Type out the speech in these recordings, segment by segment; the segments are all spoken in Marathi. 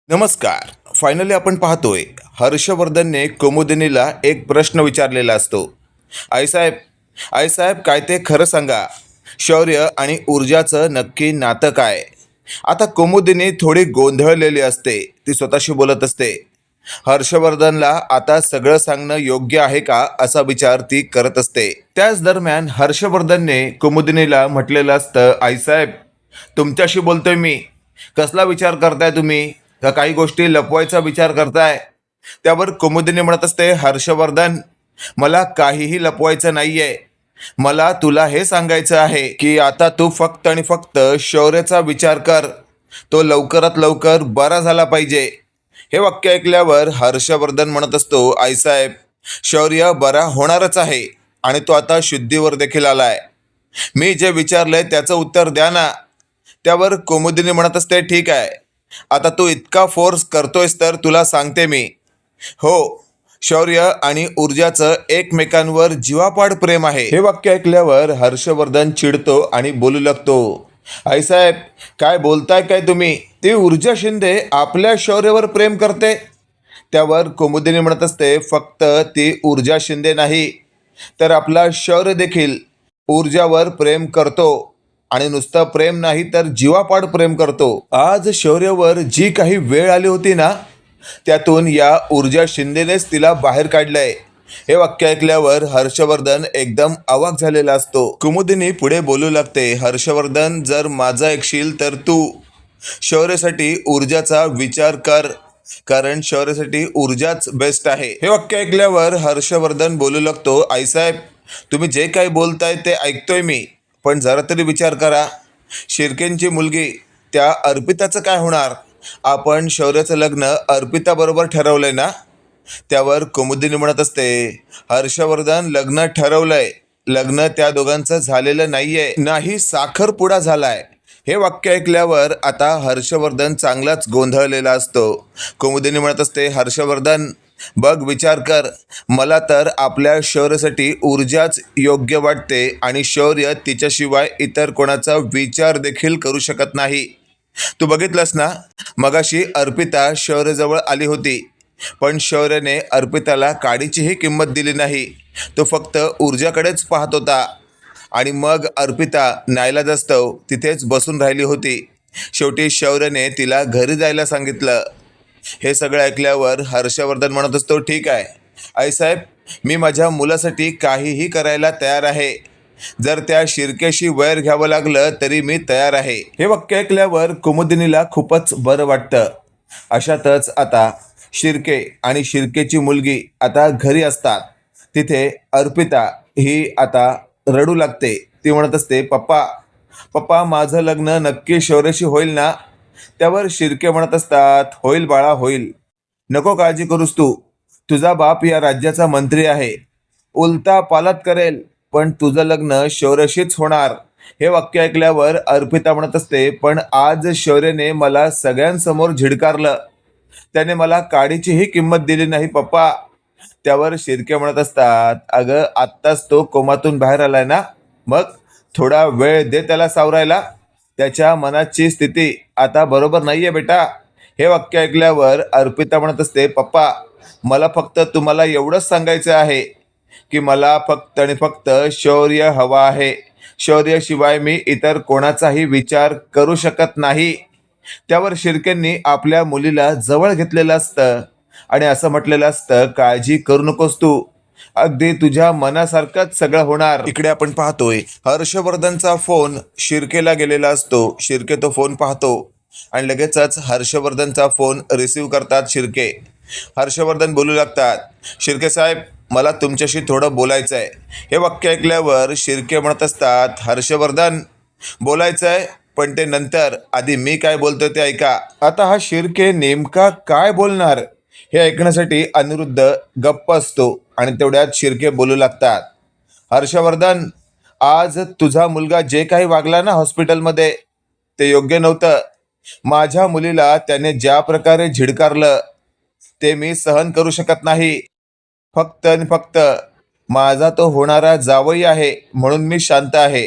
नमस्कार. फायनली आपण पाहतोय हर्षवर्धनने कुमुदिनीला एक प्रश्न विचारलेला असतो. आईसाहेब आईसाहेब काय ते खरं सांगा, शौर्य आणि ऊर्जाचं नक्की नातं काय? आता कुमुदिनी थोडी गोंधळलेली असते. ती स्वतःशी बोलत असते. हर्षवर्धनला आता सगळं सांगणं योग्य आहे का असा विचार ती करत असते. त्याच दरम्यान हर्षवर्धनने कुमुदिनीला म्हटलेलं असतं, आईसाहेब तुमच्याशी बोलतोय मी. कसला विचार करताय तुम्ही? का काही गोष्टी लपवायचा विचार करताय? त्यावर कुमुदिनी म्हणत असते, हर्षवर्धन मला काहीही लपवायचं नाहीये. मला तुला हे सांगायचं आहे की आता तू फक्त आणि फक्त शौर्याचा विचार कर. तो लवकरात लवकर बरा झाला पाहिजे. हे वाक्य ऐकल्यावर हर्षवर्धन म्हणत असतो, आईसाहेब शौर्य बरा होणारच आहे आणि तो आता शुद्धीवर देखील आलाय. मी जे विचारलंय त्याचं उत्तर द्या ना. त्यावर कुमुदिनी म्हणत असते, ठीक आहे, आता तू इतका फोर्स करतोयस तर तुला सांगते मी. हो, शौर्य आणि ऊर्जाचं एकमेकांवर जीवापाड प्रेम आहे. हे वाक्य ऐकल्यावर हर्षवर्धन चिडतो आणि बोलू लागतो, आईसाहेब काय बोलताय काय तुम्ही? ती ऊर्जा शिंदे आपल्या शौर्यावर प्रेम करते. त्यावर कुमुदिनी म्हणत असते, फक्त ती ऊर्जा शिंदे नाही तर आपला शौर्य देखील ऊर्जावर प्रेम करतो. आणि नुसतं प्रेम नाही तर जीवापाड प्रेम करतो. आज शौर्यवर जी काही वेळ आली होती ना, त्यातून या ऊर्जा शिंदेनेच तिला बाहेर काढलंय. हे वाक्य ऐकल्यावर हर्षवर्धन एकदम अवाक झालेला असतो. कुमुदिनी पुढे बोलू लागते, हर्षवर्धन जर माझा ऐकशील तर तू शौर्यासाठी ऊर्जाचा विचार कर, कारण शौर्यासाठी ऊर्जाच बेस्ट आहे. हे वाक्य ऐकल्यावर हर्षवर्धन बोलू लागतो, आईसाहेब तुम्ही जे काही बोलताय ते ऐकतोय मी, पण जरा तरी विचार करा, शिर्केंची मुलगी त्या अर्पिताचं काय होणार? आपण शौर्याचं लग्न अर्पिताबरोबर ठरवलंय ना. त्यावर कुमुदिनी म्हणत असते, हर्षवर्धन लग्न ठरवलंय, लग्न त्या दोघांचं झालेलं नाहीये, नाही साखरपुडा झालाय. हे वाक्य ऐकल्यावर आता हर्षवर्धन चांगलाच गोंधळलेला असतो. कुमुदिनी म्हणत असते, हर्षवर्धन बघ विचार कर, मला तर आपल्या शौर्यासाठी ऊर्जाच योग्य वाटते आणि शौर्य तिच्याशिवाय इतर कोणाचा विचार देखील करू शकत नाही. तू बघितलंस ना, मगाशी अर्पिता शौर्यजवळ आली होती, पण शौर्याने अर्पिताला काडीचीही किंमत दिली नाही. तो फक्त ऊर्जाकडेच पाहत होता आणि मग अर्पिता नाईलाजास्तव तिथेच बसून राहिली होती. शेवटी शौर्याने तिला घरी जायला सांगितलं. हे सगळं ऐकल्यावर हर्षवर्धन म्हणत असतो, ठीक आहे आईसाहेब, मी माझ्या मुलासाठी काहीही करायला तयार आहे. जर त्या शिर्केशी वैर घ्यावं लागलं तरी मी तयार आहे. हे वाक्य ऐकल्यावर कुमुदिनीला खूपच बरं वाटतं. अशातच आता शिर्के आणि शिर्केची मुलगी आता घरी असतात. तिथे अर्पिता ही आता रडू लागते. ती म्हणत असते, पप्पा पप्पा माझं लग्न नक्की शौर्याशी होईल ना? त्यावर शिर्के म्हणत असतात, होईल बाळा होईल, नको काळजी करूस तू. तुझा बाप या राज्याचा मंत्री आहे, उलटा पालत करेल, पण तुझं लग्न शौर्याशीच होणार. हे वाक्य ऐकल्यावर अर्पिता म्हणत असते, पण आज शौर्याने मला सगळ्यांसमोर झिडकारलं, त्याने मला काडीचीही किंमत दिली नाही पप्पा. त्यावर शिर्के म्हणत असतात, अगं आत्ताच तो कोमातून बाहेर आलाय ना, मग थोडा वेळ दे त्याला सावरायला. त्याच्या मनाची स्थिती आता बरोबर नाहीये बेटा. हे वाक्य ऐकल्यावर अर्पिता म्हणत असते, पप्पा मला फक्त तुम्हाला एवढंच सांगायचं आहे की मला फक्त आणि फक्त शौर्य हवा आहे. शौर्याशिवाय मी इतर कोणाचाही विचार करू शकत नाही. त्यावर शिर्केंनी आपल्या मुलीला जवळ घेतलेलं असतं आणि असं म्हटलेलं असतं, काळजी करू नकोस तू, अगदी तुझ्या मनासारखंच सगळं होणार. इकडे आपण पाहतोय हर्षवर्धनचा फोन शिर्केला गेलेला असतो. शिर्के तो फोन पाहतो आणि लगेचच हर्षवर्धनचा फोन रिसीव्ह करतात शिर्के. हर्षवर्धन बोलू लागतात, शिर्के साहेब मला तुमच्याशी थोडं बोलायचं आहे. हे वाक्य ऐकल्यावर शिर्के म्हणत असतात, हर्षवर्धन बोलायचं आहे, पण ते नंतर, आधी मी काय बोलतोय ते ऐका. आता हा शिर्के नेमका काय बोलणार हे ऐकण्यासाठी अनिरुद्ध गप्प असतो आणि तेवढ्यात शिर्के बोलू लागतात, हर्षवर्धन आज तुझा मुलगा जे काही वागला ना हॉस्पिटलमध्ये ते योग्य नव्हतं. माझ्या मुलीला त्याने ज्या प्रकारे झिडकारलं ते मी सहन करू शकत नाही. फक्त आणि फक्त माझा तो होणारा जावई आहे म्हणून मी शांत आहे.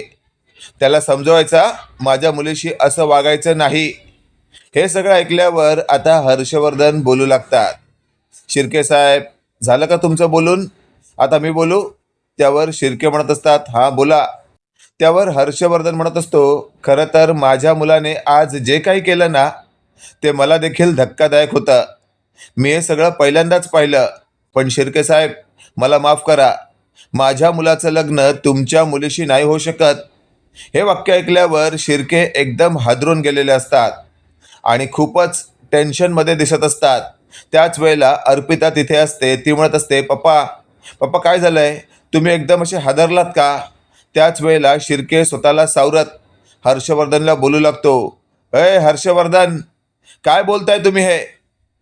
त्याला समजवायचा माझ्या मुलीशी असं वागायचं नाही. हे सगळं ऐकल्यावर आता हर्षवर्धन बोलू लागतात. शिर्के साहेब, झालं का तुमचं बोलून? आता मी बोलू? त्यावर शिर्के म्हणत असतात, हां बोला. त्यावर हर्षवर्धन म्हणत असतो, खरं तर माझ्या मुलाने आज जे काही केलं ना, ते मला देखील धक्कादायक होतं. मी हे सगळं पहिल्यांदाच पाहिलं. पण शिर्के साहेब, मला माफ करा. माझ्या मुलाचं लग्न तुमच्या मुलीशी नाही होऊ शकत. हे वाक्य ऐकल्यावर शिर्के एकदम हादरून गेलेले असतात आणि खूपच टेन्शनमध्ये दिसत असतात. त्याच वेळेला अर्पिता तिथे असते. ती म्हणत असते, पप्पा पप्पा काय झालंय? तुम्ही एकदम असे हादरलात का? त्याच वेळेला शिर्के स्वतःला सावरत हर्षवर्धनला बोलू लागतो, अय हर्षवर्धन, काय बोलताय तुम्ही हे?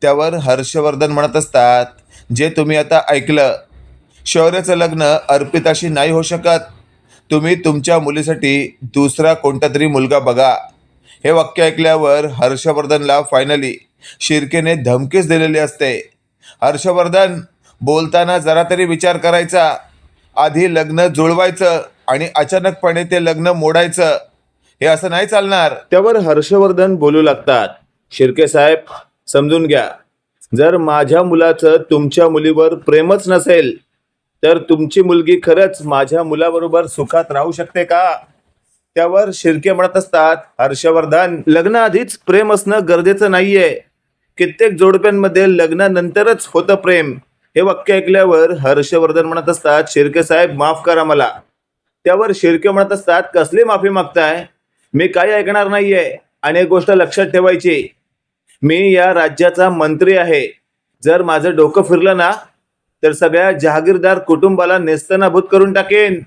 त्यावर हर्षवर्धन म्हणत असतात, जे तुम्ही आता ऐकलं, शौर्याचं लग्न अर्पिताशी नाही होऊ शकत. तुम्ही तुमच्या मुलीसाठी दुसरा कोणता तरी मुलगा बघा. हे वाक्य ऐकल्यावर हर्षवर्धनला फायनली शिर्केने धमकीच दिलेली असते. हर्षवर्धन, बोलताना जरा तरी विचार करायचा. आधी लग्न जुळवायचं आणि अचानकपणे ते लग्न मोडायचं, हे असं नाही चालणार. त्यावर हर्षवर्धन बोलू लागतात, शिर्के साहेब, समजून घ्या. जर माझ्या मुलाचं तुमच्या मुलीवर प्रेमच नसेल तर तुमची मुलगी खरंच माझ्या मुलाबरोबर सुखात राहू शकते का? त्यावर शिर्के म्हणत असतात, हर्षवर्धन, लग्नाआधीच प्रेम असणं गरजेचं नाहीये. कित्येक जोडप्यांमध्ये लग्नानंतरच होतं प्रेम. हे वाक्य ऐकल्यावर हर्षवर्धन म्हणत असतात, शिर्के साहेब, माफ करा मला. त्यावर शिर्के म्हणत असतात, कसली माफी मागताय? मी काही ऐकणार नाहीये. आणि एक गोष्ट लक्षात ठेवायची, मी या राज्याचा मंत्री आहे. जर माझं डोकं फिरलं ना तर सगळ्या जहागीरदार कुटुंबाला नेस्तनाभूत करून टाकेन.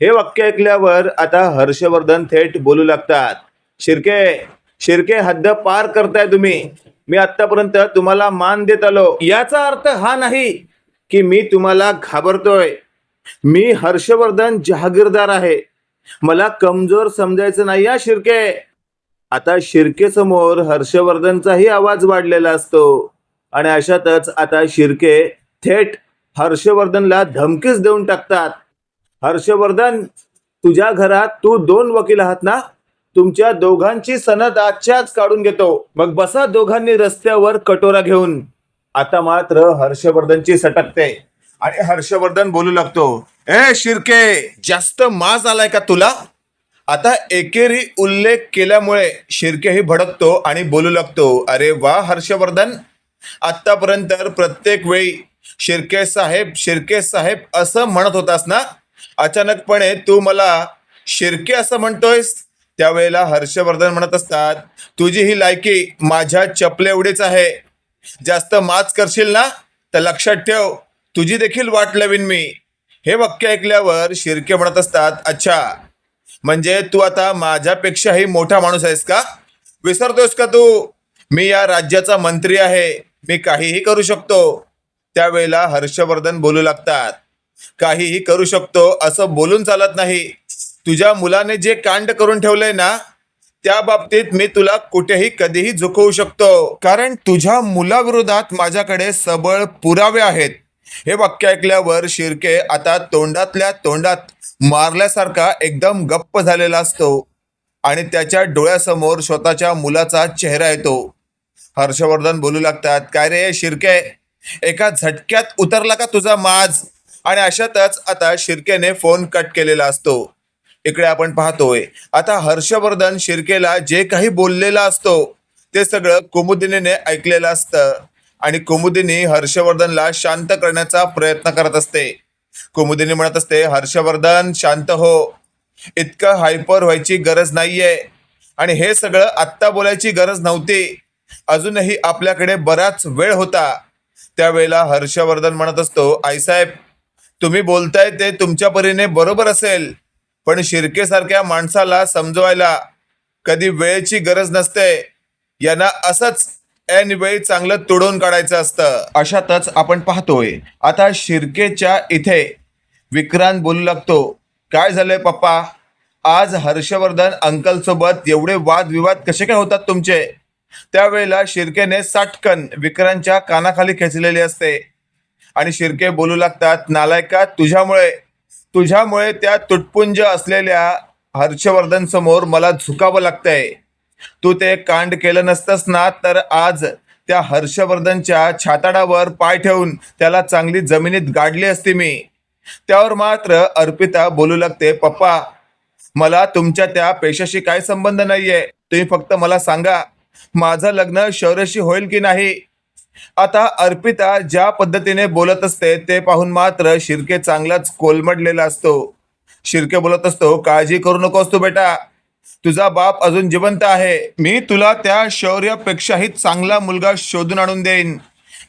हे वाक्य ऐकल्यावर आता हर्षवर्धन थेट बोलू लागतात, शिर्के शिर्के, हद्द पार करताय तुम्ही. मी आतापर्यंत तुम्हाला मान देत आलो. याचा अर्थ हा नाही की मी तुम्हाला घाबरतोय. मी हर्षवर्धन जहागीरदार आहे. मला कमजोर समजायचं नाही या शिर्के. आता शिर्के समोर हर्षवर्धनचाही आवाज वाढलेला असतो आणि अशातच आता शिर्के थेट हर्षवर्धनला धमकीच देऊन टाकतात. हर्षवर्धन, तुझ्या घरात तू 2 वकील आहात ना? तुमच्या दोघांची सनद आजच्याच काढून घेतो. मग बसा दोघांनी रस्त्यावर कटोरा घेऊन. आता मात्र हर्षवर्धनची सटकते आणि हर्षवर्धन बोलू लागतो, ए शिर्के, जास्त माज आलाय का तुला? आता एकेरी उल्लेख केल्यामुळे शिर्केही भडकतो आणि बोलू लागतो, अरे वा हर्षवर्धन, आतापर्यंत प्रत्येक वेळी शिर्के साहेब असं म्हणत होतास ना, अचानकपणे तू मला शिर्के असं म्हणतोयस? त्यावेळेला हर्षवर्धन म्हणत असतात, तुझी ही लायकी माझ्या चपले एवढीच आहे. जास्त माच करशील ना तर लक्षात ठेव, तुझी देखील वाट लावीन मी. हे वाक्य ऐकल्यावर शिर्के म्हणत असतात, अच्छा, म्हणजे तू आता माझ्यापेक्षाही मोठा माणूस आहेस का? विसरतोयस का तू? मी या राज्याचा मंत्री आहे. मी काहीही करू शकतो. त्यावेळेला हर्षवर्धन बोलू लागतात, काहीही करू शकतो असं बोलून चालत नाही. तुझ्या मुलाने जे कांड करून ठेवलंय ना, त्या बाबतीत मी तुला कुठेही कधीही झुकवू शकतो, कारण तुझ्या मुलाविरोधात माझ्याकडे सबळ पुरावे आहेत. हे वाक्य ऐकल्यावर शिर्के आता तोंडातल्या तोंडात मारल्यासारखा एकदम गप्प झालेला असतो आणि त्याच्या डोळ्यासमोर स्वतःच्या मुलाचा चेहरा येतो. हर्षवर्धन बोलू लागतात, काय रे शिर्के, एका झटक्यात उतरला का तुझा माज? आणि अशातच आता शिर्केने फोन कट केलेला असतो. इकडे आपण पाहतोय आता हर्षवर्धन शिर्केला जे काही बोललेला असतो ते सगळं कुमुदिनीने ऐकलेलं असतं आणि कुमुदिनी हर्षवर्धनला शांत करण्याचा प्रयत्न करत असते. कुमुदिनी म्हणत असते, हर्षवर्धन शांत हो, इतकं हायपर व्हायची गरज नाहीये आणि हे सगळं आत्ता बोलायची गरज नव्हती. अजूनही आपल्याकडे बराच वेळ होता. त्यावेळेला हर्षवर्धन म्हणत असतो, आईसाहेब, तुम्ही बोलताय ते तुमच्या परीने बरोबर असेल, पण शिर्केसारख्या माणसाला समजवायला कधी वेळेची गरज नसते. यांना असंच ऐन वेळी चांगलं तोडून काढायचं असतं. अशातच आपण पाहतोय आता शिर्केच्या इथे विक्रांत बोलू लागतो, काय झालंय पप्पा? आज हर्षवर्धन अंकल सोबत एवढे वादविवाद कसे काय होतात तुमचे? त्यावेळेला शिर्केने साटकन विक्रांतच्या कानाखाली खेचलेली असते आणि शिर्के बोलू लागतात, नालायका, तुझ्यामुळे त्या तुटपुंज असलेल्या हर्षवर्धन समोर मला झुकावं लागतंय. तू ते कांड केलं नसतंस ना तर आज त्या हर्षवर्धनच्या छाताडावर पाय ठेवून त्याला चांगली जमिनीत गाडली असती मी. त्यावर मात्र अर्पिता बोलू लागते, पप्पा मला तुमच्या त्या पेशाशी काय संबंध नाहीये. तुम्ही फक्त मला सांगा माझं लग्न शौर्यशी होईल की नाही. आता अर्पिता ज्या पद्धतीने बोलत असते ते पाहून मात्र शिर्के चांगलाच कोलमडलेला असतो. शिर्के बोलत असतो, काळजी करू नकोस तू बेटा, तुझा बाप अजून जिवंत आहे. मी तुला त्या शौर्यापेक्षाही चांगला मुलगा शोधून आणून देईन.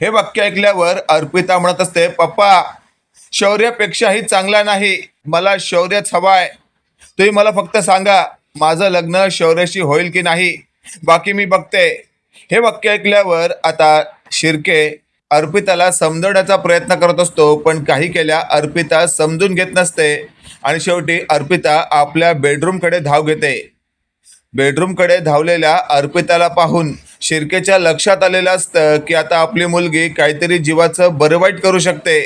हे वाक्य ऐकल्यावर अर्पिता म्हणत असते, पप्पा शौर्यापेक्षाही चांगला नाही, मला शौर्यच हवाय. तुम्ही मला फक्त सांगा माझं लग्न शौर्याशी होईल की नाही, बाकी मी बघते. हे वाक्य ऐकल्यावर आता शिर्के अर्पिताला समजवण्याचा प्रयत्न करत असतो, पण काही केल्या अर्पिता समजून घेत नसते आणि शेवटी अर्पिता आपल्या बेडरूमकडे धाव घेते. बेडरूमकडे धावलेल्या अर्पिताला पाहून शिर्केच्या लक्षात आलेलं असतं की आता आपली मुलगी काहीतरी जीवाचं बरं वाईट करू शकते.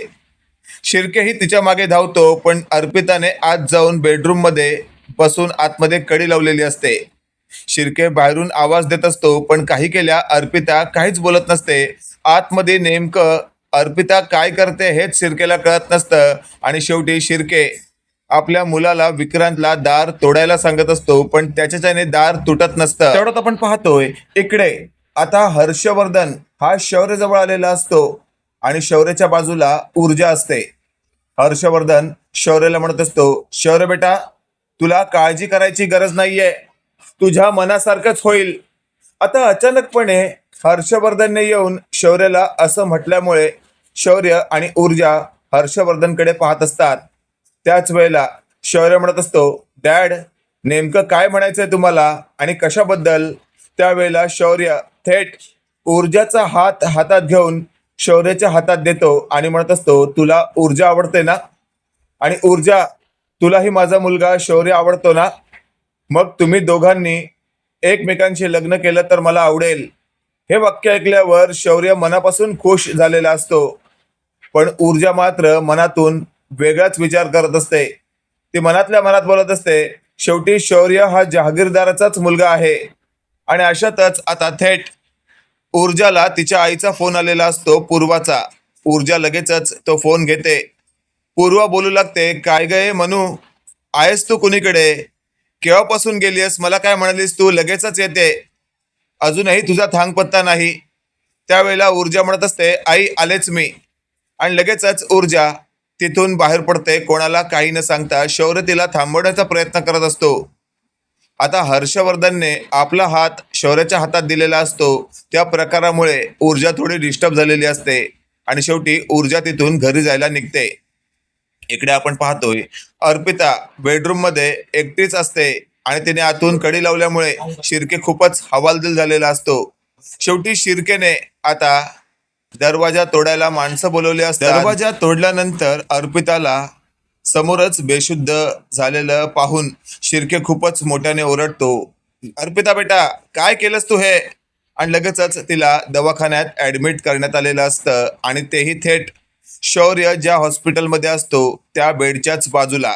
शिर्केही तिच्या मागे धावतो, पण अर्पिताने आत जाऊन बेडरूममध्ये बसून आतमध्ये कडी लावलेली असते. शिर्के बाहेरून आवाज देत असतो, पण काही केल्या अर्पिता काहीच बोलत नसते. आतमध्ये नेमकं अर्पिता काय करते हेच शिर्केला कळत नसतं आणि शेवटी शिर्के आपल्या मुलाला विक्रांतला दार तोडायला सांगत असतो, पण त्याच्याने दार तुटत नसतं. तेवढ्यात आपण पाहतोय इकडे आता हर्षवर्धन हा शौर्यजवळ आलेला असतो आणि शौर्याच्या बाजूला ऊर्जा असते. हर्षवर्धन शौर्याला म्हणत असतो, शौर्य बेटा तुला काळजी करायची गरज नाहीये, तुझ्या मनासारखंच होईल. आता अचानकपणे हर्षवर्धनने येऊन शौर्याला असं म्हटल्यामुळे शौर्य आणि ऊर्जा हर्षवर्धनकडे पाहत असतात. त्याच वेळेला शौर्य म्हणत असतो, डॅड नेमकं काय म्हणायचंय तुम्हाला आणि कशाबद्दल. त्यावेळेला शौर्य थेट ऊर्जाचा हात हातात घेऊन शौर्याच्या हातात देतो आणि म्हणत असतो, तुला ऊर्जा आवडते ना, आणि ऊर्जा तुलाही माझा मुलगा शौर्य आवडतो ना, मग तुम्ही दोघांनी एकमेकांशी लग्न केलं तर मला आवडेल. हे वाक्य ऐकल्यावर शौर्य मनापासून खुश झालेला असतो, पण ऊर्जा मात्र मनातून वेगळाच विचार करत असते. ती मनातल्या मनात बोलत असते, शेवटी शौर्य हा जहागीरदाराचाच मुलगा आहे. आणि अशातच आता थेट ऊर्जाला तिच्या आईचा फोन आलेला असतो, पूर्वाचा. ऊर्जा लगेचच तो फोन घेते. पूर्वा बोलू लागते, काय गये मनू, आहेस तू कुणीकडे, केव्हापासून गेलीस, मला काय म्हणालीस तू, लगेचच येते, अजूनही तुझा थांगपत्ता नाही. त्यावेळेला ऊर्जा म्हणत असते, आई आलेच मी. आणि लगेचच ऊर्जा तिथून बाहेर पडते. कोणाला काही न सांगता शौर्य तिला थांबवण्याचा प्रयत्न करत असतो. आता हर्षवर्धनने आपला हात शौर्याच्या हातात दिलेला असतो. त्या प्रकारामुळे ऊर्जा थोडी डिस्टर्ब झालेली असते आणि शेवटी ऊर्जा तिथून घरी जायला निघते. इकडे आपण पाहतोय अर्पिता बेडरूम मध्ये एकटीच असते आणि तिने आतून कडी लावल्यामुळे शिर्के खूपच हवालदिल झालेला असतो. शेवटी शिर्केने आता दरवाजा तोडायला माणसं बोलवली असतात. दरवाजा तोडल्यानंतर अर्पिताला समोरच बेशुद्ध झालेलं पाहून शिर्के खूपच मोठ्याने ओरडतो, अर्पिता बेटा काय केलंस तू हे. आणि लगेचच तिला दवाखान्यात ऍडमिट करण्यात आलेलं असतं आणि तेही थेट शौर्य ज्या हॉस्पिटलमध्ये असतो त्या बेडच्याच बाजूला.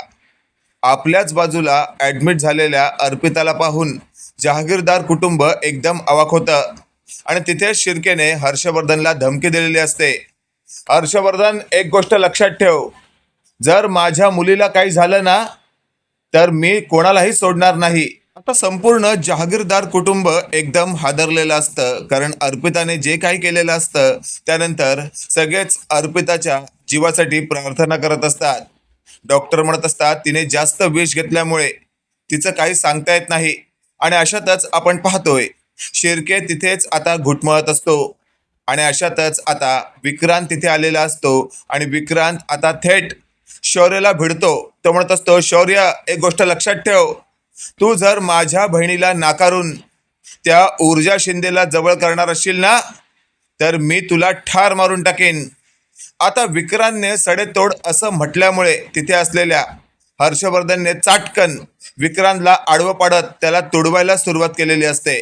आपल्याच बाजूला ऍडमिट झालेल्या अर्पिताला पाहून जहागीरदार कुटुंब एकदम अवाक होतं आणि तिथे शिर्केने हर्षवर्धनला धमकी दिलेली असते. हर्षवर्धन एक गोष्ट लक्षात ठेव, जर माझ्या मुलीला काही झालं ना तर मी कोणालाही सोडणार नाही. आता संपूर्ण जहागीरदार कुटुंब एकदम हादरलेलं असतं, कारण अर्पिताने जे काही केलेलं असतं त्यानंतर सगळेच अर्पिताच्या जीवासाठी प्रार्थना करत असतात. डॉक्टर म्हणत असतात तिने जास्त विष घेतल्यामुळे तिचं काही सांगता येत नाही. आणि अशातच आपण पाहतोय शिर्के तिथेच आता घुटमळत असतो आणि अशातच आता विक्रांत तिथे आलेला असतो आणि विक्रांत आता थेट शौर्याला भिडतो. तो म्हणत असतो, शौर्य एक गोष्ट लक्षात ठेव, तू जर माझ्या बहिणीला नाकारून त्या ऊर्जा शिंदेला जवळ करणार असशील ना तर मी तुला ठार मारून टाकेन. आता विक्रांतने सडेतोड असं म्हटल्यामुळे तिथे असलेल्या हर्षवर्धनने चाटकन विक्रांतला आडवं पाडत त्याला तुडवायला सुरुवात केलेली असते.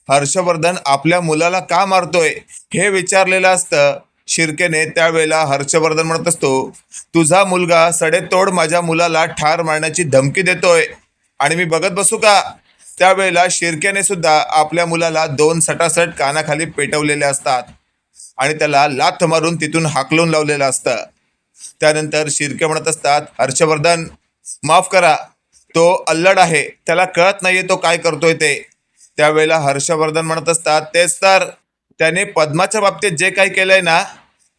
हर्षवर्धन आपल्या मुलाला का मारतोय हे विचारलेलं असतं शिर्केने. त्यावेळेला हर्षवर्धन म्हणत असतो, तुझा मुलगा सडेतोड माझ्या मुलाला ठार मारण्याची धमकी देतोय आणि मी बघत बसू का. त्यावेळेला शिर्क्याने सुद्धा आपल्या मुलाला 2 सटासट कानाखाली पेटवलेले असतात आणि त्याला लाथ मारून तिथून हाकलून लावलेलं असतं. त्यानंतर शिर्के म्हणत असतात, हर्षवर्धन माफ करा, तो अल्लड आहे, त्याला कळत नाहीये तो काय करतोय ते. त्यावेळेला हर्षवर्धन म्हणत असतात, तेच तर, त्याने पद्माच्या बाबतीत जे काही केलंय ना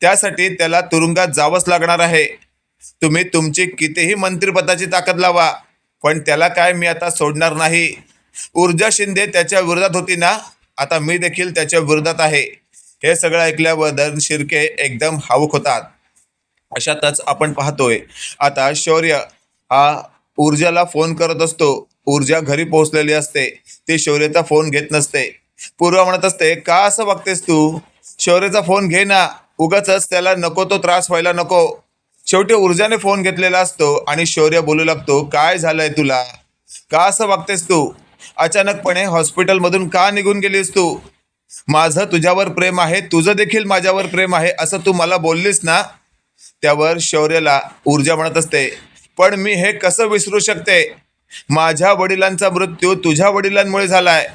त्यासाठी त्याला तुरुंगात जावंच लागणार आहे. तुम्ही तुमची कितीही मंत्रिपदाची ताकद लावा, पण त्याला काय मी आता सोडणार नाही. ऊर्जा शिंदे त्याच्या विरोधात होती ना, आता मी देखील त्याच्या विरोधात आहे. हे सगळं ऐकल्यावर धन शिर्के एकदम भावुक होतात. अशातच आपण पाहतोय आता शौर्य हा ऊर्जाला फोन करत असतो. ऊर्जा घरी पोहोचलेली असते, ती शौर्याचा फोन घेत नसते. पूर्वा म्हणत असते, का असं वागतेस तू, शौर्याचा फोन घे ना, उगाच त्याला नको तो त्रास व्हायला नको. शेवटी ऊर्जाने फोन घेतलेला असतो आणि शौर्य बोलू लागतो, काय झालंय तुला, का असं वागतेस तू, अचानकपणे हॉस्पिटलमधून का निघून गेलीस तू, माझं तुझ्यावर प्रेम आहे, तुझं देखील माझ्यावर प्रेम आहे असं तू मला बोललीस ना. त्यावर शौर्यला ऊर्जा म्हणत असते, पण मी हे कसं विसरू शकते, माझ्या वडिलांचा मृत्यू तुझ्या वडिलांमुळे झालाय.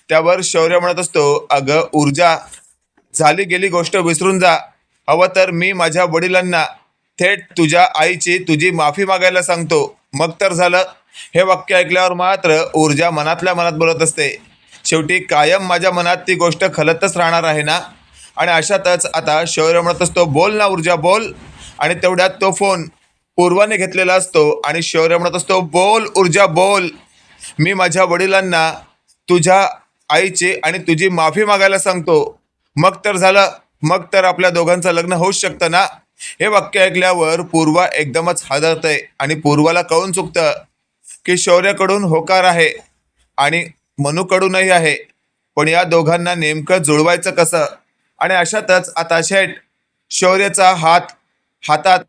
त्यावर शौर्य म्हणत असतो, अगं ऊर्जा, झाली गेली गोष्ट विसरून जा, हवं तर मी माझ्या वडिलांना थेट तुझ्या आईची तुझी माफी मागायला सांगतो, मग तर झालं. हे वाक्य ऐकल्यावर मात्र ऊर्जा मनातल्या मनात बोलत असते, शेवटी कायम माझ्या मनात ती गोष्ट खलतच राहणार आहे ना. आणि अशातच आता शौर्य म्हणत असतो, बोल ना ऊर्जा बोल. आणि तेवढ्यात तो फोन पूर्वाने घेतलेला असतो आणि शौर्य म्हणत असतो, बोल ऊर्जा बोल, मी माझ्या वडिलांना तुझ्या आईची आणि तुझी माफी मागायला सांगतो, मग तर झालं, मग तर आपल्या दोघांचं लग्न होऊच शकतं ना. हे वाक्य ऐकल्यावर पूर्वा एकदमच हादरते आणि पूर्वाला कळून चुकतं की शौर्याकडून होकार आहे आणि मनूकडूनही आहे, पण या दोघांना नेमकं जुळवायचं कसं. आणि अशातच आता शेठ शौर्याचा हातात